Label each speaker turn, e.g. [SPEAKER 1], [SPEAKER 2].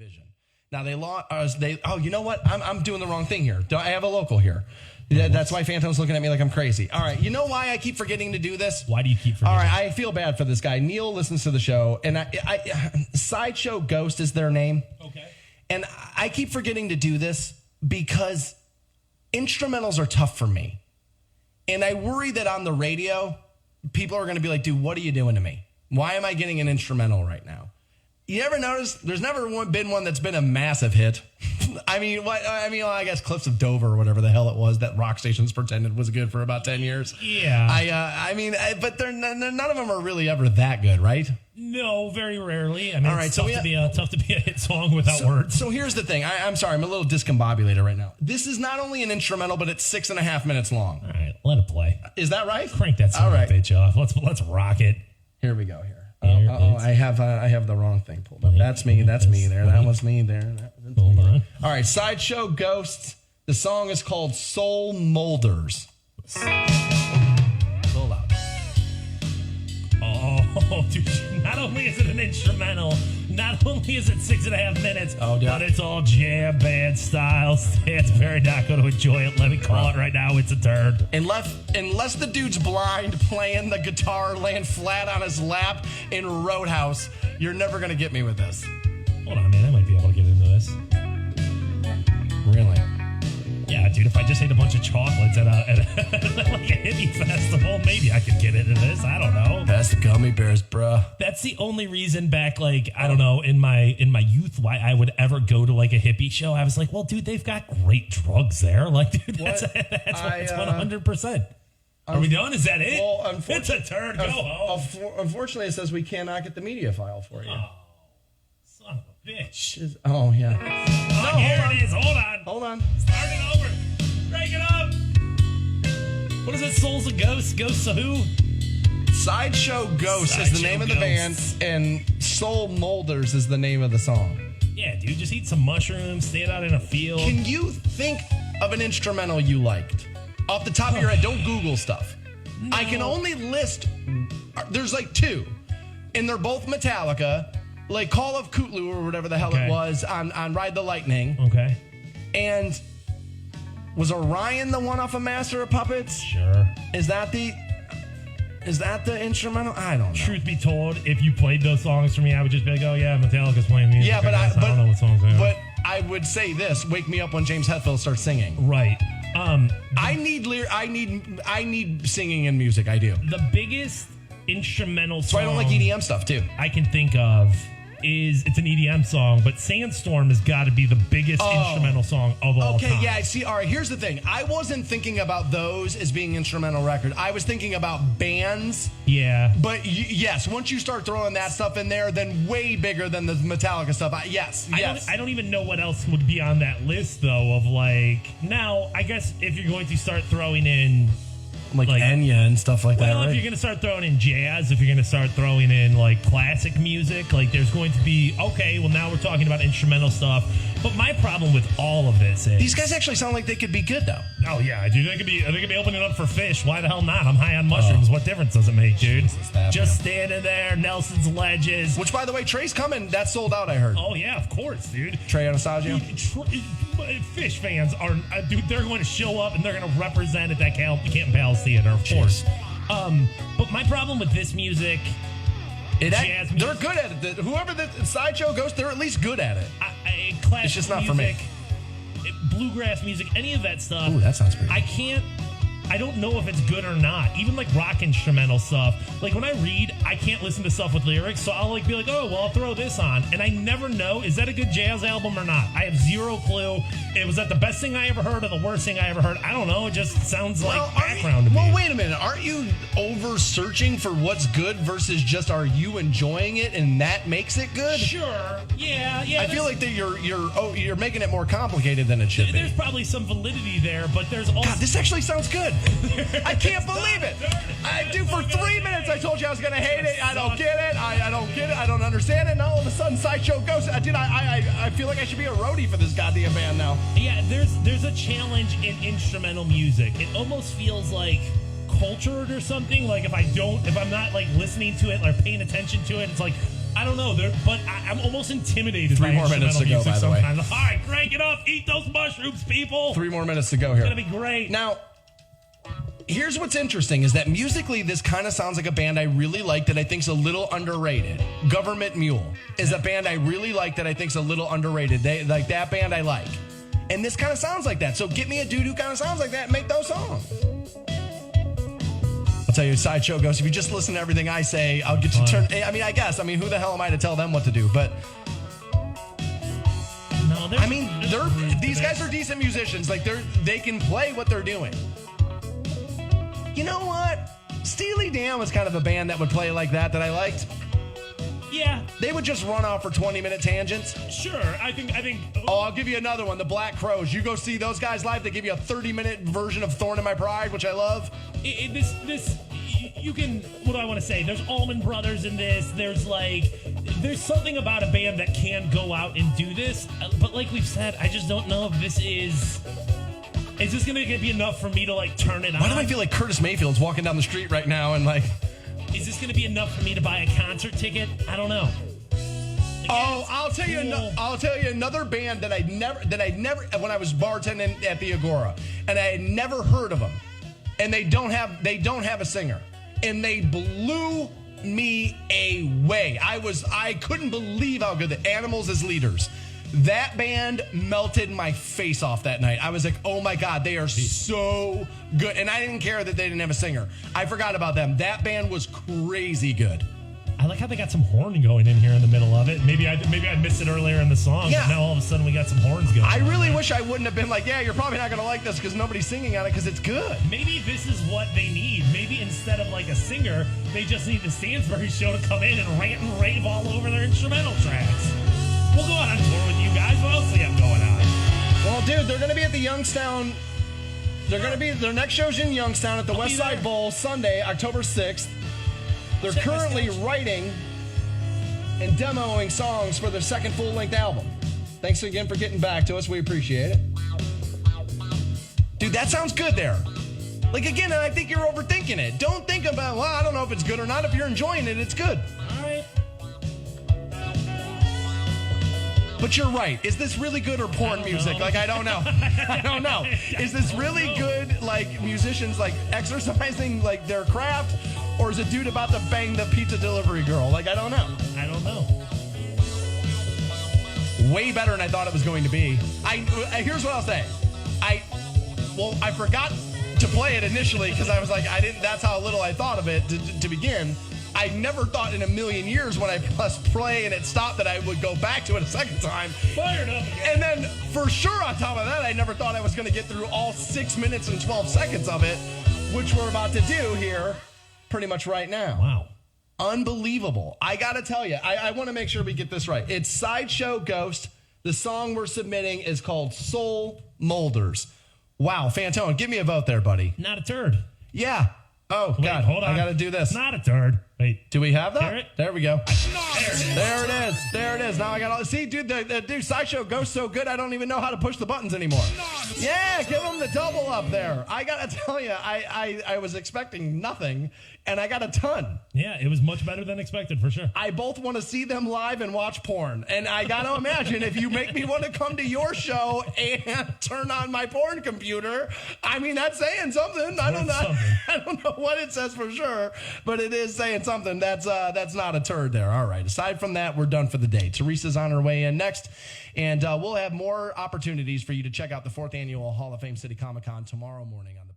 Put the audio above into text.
[SPEAKER 1] division. Now they lost. Oh, you know what? I'm doing the wrong thing here. I have a local here. That's why Phantom's looking at me like I'm crazy. All right. You know why I keep forgetting to do this?
[SPEAKER 2] Why do you keep forgetting?
[SPEAKER 1] All right. I feel bad for this guy. Neil listens to the show, and Sideshow Ghost is their name.
[SPEAKER 2] Okay.
[SPEAKER 1] And I keep forgetting to do this because instrumentals are tough for me. And I worry that on the radio, people are going to be like, dude, what are you doing to me? Why am I getting an instrumental right now? You ever notice there's never been one that's been a massive hit? I mean, I guess Cliffs of Dover or whatever the hell it was that rock stations pretended was good for about 10 years.
[SPEAKER 2] Yeah.
[SPEAKER 1] But none of them are really ever that good, right?
[SPEAKER 2] No, very rarely. I mean,
[SPEAKER 1] all right,
[SPEAKER 2] it's tough to be a hit song without words.
[SPEAKER 1] So here's the thing. I'm sorry. I'm a little discombobulated right now. This is not only an instrumental, but it's 6.5 minutes long.
[SPEAKER 2] All right, let it play.
[SPEAKER 1] Is that right?
[SPEAKER 2] Crank that son of a bitch off. Let's rock it.
[SPEAKER 1] Here we go. I have the wrong thing pulled up. That's me there. That was me there.
[SPEAKER 2] Hold on.
[SPEAKER 1] All right, Sideshow Ghost. The song is called Soul Molders. Hold on.
[SPEAKER 2] Oh, dude, not only is it an instrumental, not only is it 6.5 minutes, but it's all jam band style. Stansbury not going to enjoy it. Let me call it right now. It's a turd.
[SPEAKER 1] Unless the dude's blind playing the guitar, laying flat on his lap in Roadhouse, you're never going to get me with this.
[SPEAKER 2] Hold on, man. I might be able to get into this.
[SPEAKER 1] Really?
[SPEAKER 2] Yeah, dude, if I just ate a bunch of chocolates at like a hippie festival, maybe I could get into this. I don't know.
[SPEAKER 1] That's the gummy bears, bruh.
[SPEAKER 2] That's the only reason back, like, I don't know, in my youth, why I would ever go to like a hippie show. I was like, well, dude, they've got great drugs there. Like, dude, that's 100%. Are we done? Is that it?
[SPEAKER 1] Well,
[SPEAKER 2] it's a turd. Go home.
[SPEAKER 1] Unfortunately, it says we cannot get the media file for you.
[SPEAKER 2] Oh, son of a bitch.
[SPEAKER 1] Oh, yeah.
[SPEAKER 2] Oh, here it is. Hold on. Start it over. Break it up. What is it? Souls of Ghosts? Ghosts of who?
[SPEAKER 1] Sideshow Ghost is the name of the band, and Soul Molders is the name of the song.
[SPEAKER 2] Yeah, dude, just eat some mushrooms, stand out in a field.
[SPEAKER 1] Can you think of an instrumental you liked? Off the top of your head, don't Google stuff. No. I can only list, there's like 2, and they're both Metallica, like Call of Cthulhu or whatever the hell it was on Ride the Lightning.
[SPEAKER 2] Okay.
[SPEAKER 1] And was Orion the one off of Master of Puppets?
[SPEAKER 2] Sure.
[SPEAKER 1] Is that the instrumental? I don't know.
[SPEAKER 2] Truth be told, if you played those songs for me, I would just be like, oh yeah, Metallica's playing music.
[SPEAKER 1] Yeah, but
[SPEAKER 2] I don't know what songs they are.
[SPEAKER 1] But I would say this: wake me up when James Hetfield starts singing.
[SPEAKER 2] Right.
[SPEAKER 1] I need singing and music. I do.
[SPEAKER 2] The biggest instrumental song.
[SPEAKER 1] So I don't like EDM stuff too.
[SPEAKER 2] I can think of is it's an EDM song, but Sandstorm has got to be the biggest instrumental song of all time.
[SPEAKER 1] Okay, yeah, see, all right, here's the thing. I wasn't thinking about those as being instrumental record. I was thinking about bands.
[SPEAKER 2] Yeah.
[SPEAKER 1] But yes, once you start throwing that stuff in there, then way bigger than the Metallica stuff. Yes.
[SPEAKER 2] I don't even know what else would be on that list, though, of like, now, I guess if you're going to start throwing in
[SPEAKER 1] like Enya and stuff like that,
[SPEAKER 2] well,
[SPEAKER 1] right?
[SPEAKER 2] if you're going to start throwing in jazz, if you're going to start throwing in like classic music, like there's going to be, okay, well now we're talking about instrumental stuff. But my problem with all of this is
[SPEAKER 1] these guys actually sound like they could be good though.
[SPEAKER 2] Oh yeah, dude, they could be opening up for Fish. Why the hell not? I'm high on mushrooms. What difference does it make, dude? Just standing there, Nelson's Ledges.
[SPEAKER 1] Which, by the way, Trey's coming. That's sold out, I heard.
[SPEAKER 2] Oh yeah, of course, dude.
[SPEAKER 1] Trey Anastasio.
[SPEAKER 2] Fish fans are, dude. They're going to show up and they're going to represent at that Canton Palace Theater, of course. But my problem with this music. Jazz music.
[SPEAKER 1] They're good at it. Whoever the Sideshow Ghost, they're at least good at it.
[SPEAKER 2] Classic
[SPEAKER 1] it's just not
[SPEAKER 2] music,
[SPEAKER 1] for me.
[SPEAKER 2] Bluegrass music, any of that stuff.
[SPEAKER 1] Ooh, that sounds pretty.
[SPEAKER 2] I don't know if it's good or not. Even like rock instrumental stuff. Like when I read, I can't listen to stuff with lyrics, so I'll like be like, oh, well, I'll throw this on. And I never know, is that a good jazz album or not? I have zero clue. Was that the best thing I ever heard or the worst thing I ever heard? I don't know. It just sounds like background to me.
[SPEAKER 1] Well, wait a minute. Aren't you over searching for what's good versus just are you enjoying it and that makes it good?
[SPEAKER 2] Sure. Yeah.
[SPEAKER 1] I feel like that you're making it more complicated than it should be.
[SPEAKER 2] There's probably some validity there, but there's also...
[SPEAKER 1] God, this actually sounds good. I can't believe it. For 3 minutes I told you I was going to hate it. I don't get it. I don't get it. I don't understand it. And all of a sudden Sideshow Ghost. I feel like I should be a roadie for this goddamn band now.
[SPEAKER 2] Yeah, there's a challenge in instrumental music. It almost feels like cultured or something. Like if I'm not like listening to it or paying attention to it, it's like, I don't know. But I'm almost intimidated
[SPEAKER 1] 3
[SPEAKER 2] by
[SPEAKER 1] more minutes to go,
[SPEAKER 2] music
[SPEAKER 1] by the way.
[SPEAKER 2] sometimes. All right, crank it up. Eat those mushrooms, people.
[SPEAKER 1] 3 more minutes to go here.
[SPEAKER 2] It's going to be great.
[SPEAKER 1] Now, here's what's interesting is that musically, this kind of sounds like a band I really like that I think's a little underrated. Government Mule is a band I really like that I think's a little underrated. Like that band I like. And this kind of sounds like that. So get me a dude who kind of sounds like that and make those songs. I'll tell you, Sideshow Ghost, if you just listen to everything I say, I'll get you turned. I mean, I guess. I mean, who the hell am I to tell them what to do? But
[SPEAKER 2] no,
[SPEAKER 1] I mean, these guys are decent musicians. Like they can play what they're doing. You know what? Steely Dan was kind of a band that would play like that I liked.
[SPEAKER 2] Yeah.
[SPEAKER 1] They would just run off for 20-minute tangents.
[SPEAKER 2] Sure. I think.
[SPEAKER 1] Oh, I'll give you another one. The Black Crowes. You go see those guys live. They give you a 30-minute version of Thorn in My Pride, which I love.
[SPEAKER 2] You can. What do I want to say? There's Allman Brothers in this. There's something about a band that can go out and do this. But like we've said, I just don't know if this is. Is this going to be enough for me to turn it on?
[SPEAKER 1] Why do I feel like Curtis Mayfield's walking down the street right now and
[SPEAKER 2] Is this going to be enough for me to buy a concert ticket? I don't know.
[SPEAKER 1] I'll tell you another band that I never when I was bartending at the Agora, and I had never heard of them, and they don't have a singer, and they blew me away. I couldn't believe how good the Animals as Leaders. That band melted my face off that night. I was like, oh my God, they are so good. And I didn't care that they didn't have a singer. I forgot about them. That band was crazy good.
[SPEAKER 2] I like how they got some horn going in here in the middle of it. Maybe I missed it earlier in the song,
[SPEAKER 1] Yeah.
[SPEAKER 2] but now all of a sudden we got some horns going.
[SPEAKER 1] I really wish I wouldn't have been like, yeah, you're probably not going to like this because nobody's singing on it because it's good.
[SPEAKER 2] Maybe this is what they need. Maybe instead of a singer, they just need the Stansbury Show to come in and rant and rave all over their instrumental tracks. We'll go out on tour with you guys. What else do we have going on?
[SPEAKER 1] Well, dude, they're going to be at the Youngstown. Their next show's in Youngstown at the West Side Bowl Sunday, October 6th. They're currently writing and demoing songs for their second full-length album. Thanks again for getting back to us. We appreciate it. Dude, that sounds good there. Again, I think you're overthinking it. Don't think about, well, I don't know if it's good or not. If you're enjoying it, it's good.
[SPEAKER 2] All right.
[SPEAKER 1] But you're right. Is this really good or porn music? I don't know. I don't know. Is this really good, musicians, exercising, their craft? Or is a dude about to bang the pizza delivery girl? I don't know.
[SPEAKER 2] I don't know.
[SPEAKER 1] Way better than I thought it was going to be. Here's what I'll say. I forgot to play it initially because I was that's how little I thought of it to begin. I never thought in a million years when I pressed play and it stopped that I would go back to it a second time.
[SPEAKER 2] Fired up again.
[SPEAKER 1] And then for sure on top of that, I never thought I was going to get through all 6 minutes and 12 seconds of it, which we're about to do here pretty much right now.
[SPEAKER 2] Wow.
[SPEAKER 1] Unbelievable. I got to tell you, I want to make sure we get this right. It's Sideshow Ghost. The song we're submitting is called Soul Molders. Wow, Fantone, give me a vote there, buddy.
[SPEAKER 2] Not a turd.
[SPEAKER 1] Yeah. Oh,
[SPEAKER 2] Wait,
[SPEAKER 1] God.
[SPEAKER 2] hold on.
[SPEAKER 1] I got to do this.
[SPEAKER 2] Not a turd. Wait.
[SPEAKER 1] Do we have that?
[SPEAKER 2] Hear it?
[SPEAKER 1] There we go.
[SPEAKER 2] There it is.
[SPEAKER 1] There it is. Now I got all. See, dude, the Sideshow goes so good, I don't even know how to push the buttons anymore. Yeah, give him the double up there. I got to tell you, I was expecting nothing, and I got a ton.
[SPEAKER 2] Yeah, it was much better than expected, for sure.
[SPEAKER 1] I both want to see them live and watch porn. And I got to imagine if you make me want to come to your show and turn on my porn computer, I mean, that's saying something. I don't know what it says for sure, but it is saying something. That's not a turd there. All right. Aside from that, we're done for the day. Teresa's on her way in next, and we'll have more opportunities for you to check out the 4th Annual Hall of Fame City Comic Con tomorrow morning on the